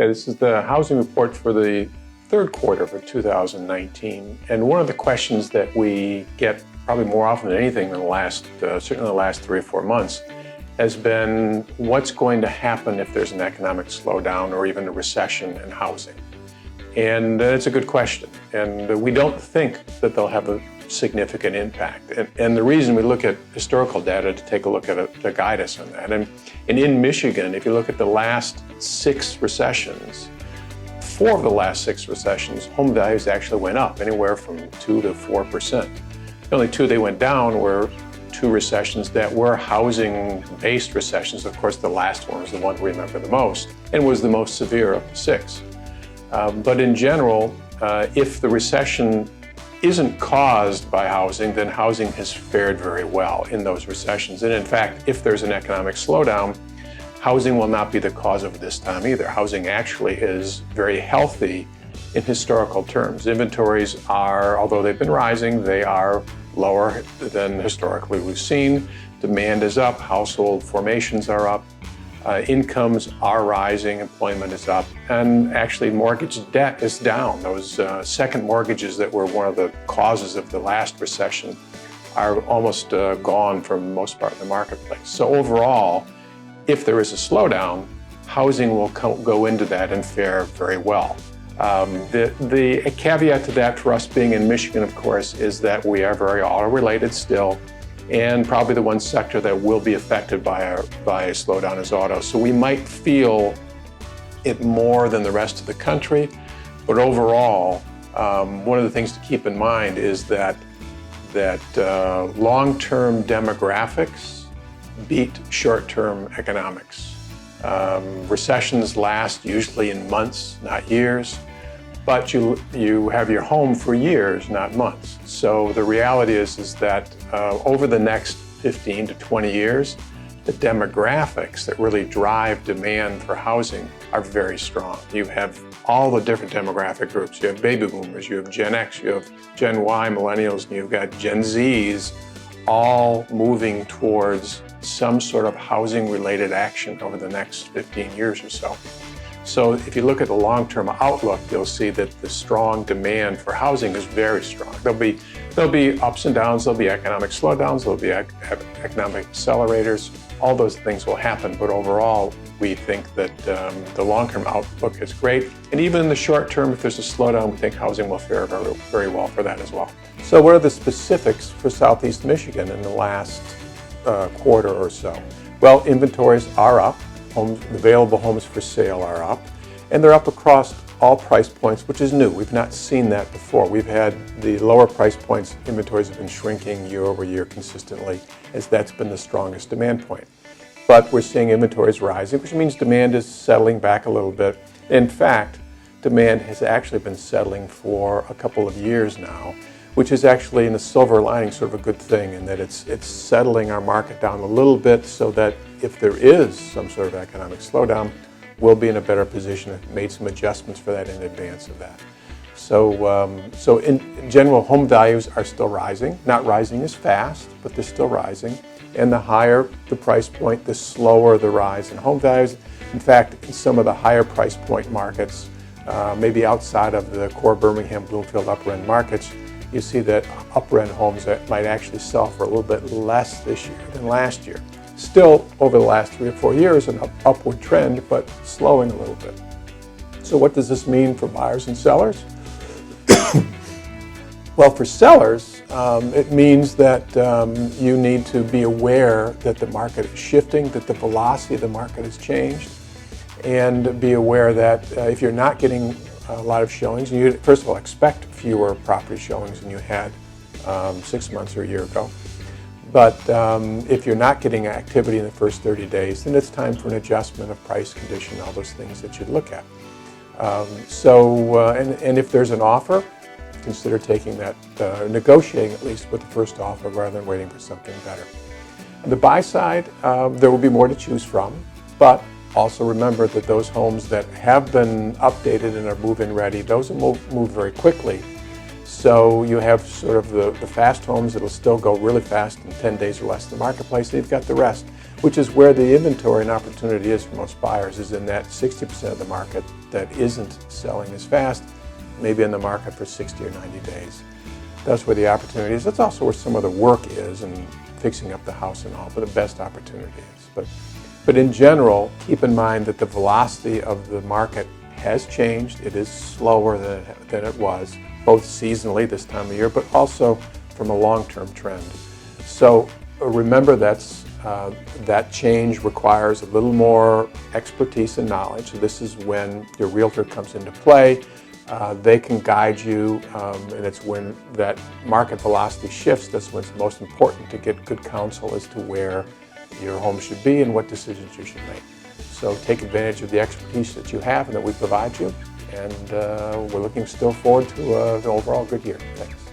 Okay, this is the housing report for the third quarter for 2019. And one of the questions that we get probably more often than anything in the last, certainly the last 3 or 4 months, has been what's going to happen if there's an economic slowdown or even a recession in housing. And it's a good question. And we don't think that they'll have a significant impact. And the reason we look at historical data to take a look at it to guide us on that. And in Michigan, if you look at the last 6 recessions, 4 of the last 6 recessions, home values actually went up anywhere from 2 to 4%. The only 2 they went down were 2 recessions that were housing-based recessions. Of course, the last one was the one we remember the most and was the most severe of the 6. But in general, if the recession isn't caused by housing, then housing has fared very well in those recessions. And in fact, if there's an economic slowdown, housing will not be the cause of this time either. Housing actually is very healthy in historical terms. Inventories are, although they've been rising, they are lower than historically we've seen. Demand is up, household formations are up, incomes are rising, employment is up, and actually mortgage debt is down. Those second mortgages that were one of the causes of the last recession are almost gone for the most part in the marketplace. So overall, if there is a slowdown, housing will go into that and fare very well. The caveat to that for us being in Michigan, of course, is that we are very auto-related still, and probably the one sector that will be affected by a slowdown is auto. So we might feel it more than the rest of the country, but overall, one of the things to keep in mind is that long-term demographics beat short-term economics. Recessions last usually in months, not years, but you have your home for years, not months. So the reality is that over the next 15 to 20 years, the demographics that really drive demand for housing are very strong. You have all the different demographic groups. You have baby boomers, you have Gen X, you have Gen Y, millennials, and you've got Gen Zs, all moving towards some sort of housing-related action over the next 15 years or so. So if you look at the long-term outlook, you'll see that the strong demand for housing is very strong. There'll be ups and downs, there'll be economic slowdowns, there'll be economic accelerators. All those things will happen, but overall, we think that the long-term outlook is great. And even in the short term, if there's a slowdown, we think housing will fare very, very well for that as well. So what are the specifics for Southeast Michigan in the last quarter or so? Well, inventories are up. Available homes for sale are up, and they're up across all price points, which is new. We've not seen that before. We've had the lower price points, inventories have been shrinking year over year consistently, as that's been the strongest demand point. But we're seeing inventories rising, which means demand is settling back a little bit. In fact, demand has actually been settling for a couple of years now, which is actually, in the silver lining, sort of a good thing, in that it's settling our market down a little bit so that if there is some sort of economic slowdown, we'll be in a better position. We've made some adjustments for that in advance of that. So in general, home values are still rising, not rising as fast, but they're still rising. And the higher the price point, the slower the rise in home values. In fact, in some of the higher price point markets, maybe outside of the core Birmingham, Bloomfield, upper-end markets, you see that upper-end homes that might actually sell for a little bit less this year than last year. Still, over the last 3 or 4 years, an upward trend, but slowing a little bit. So what does this mean for buyers and sellers? Well, for sellers, it means that you need to be aware that the market is shifting, that the velocity of the market has changed, and be aware that if you're not getting a lot of showings, you first of all expect fewer property showings than you had 6 months or a year ago. But if you're not getting activity in the first 30 days, then it's time for an adjustment of price, condition, all those things that you'd look at. And if there's an offer, consider taking that, negotiating at least with the first offer rather than waiting for something better. On the buy side, there will be more to choose from, but also remember that those homes that have been updated and are move-in ready, those will move very quickly. So you have sort of the fast homes that'll still go really fast in 10 days or less in the marketplace, and you've got the rest. which is where the inventory and opportunity is for most buyers, is in that 60% of the market that isn't selling as fast, maybe in the market for 60 or 90 days. That's where the opportunity is. That's also where some of the work is and fixing up the house and all, but the best opportunity is. But in general, keep in mind that the velocity of the market has changed. It is slower than it was, both seasonally this time of year, but also from a long-term trend. So remember that change requires a little more expertise and knowledge. So this is when your realtor comes into play. They can guide you, and it's when that market velocity shifts that's when it's most important to get good counsel as to where your home should be and what decisions you should make. So take advantage of the expertise that you have and that we provide you, and we're looking still forward to an overall good year. Thanks.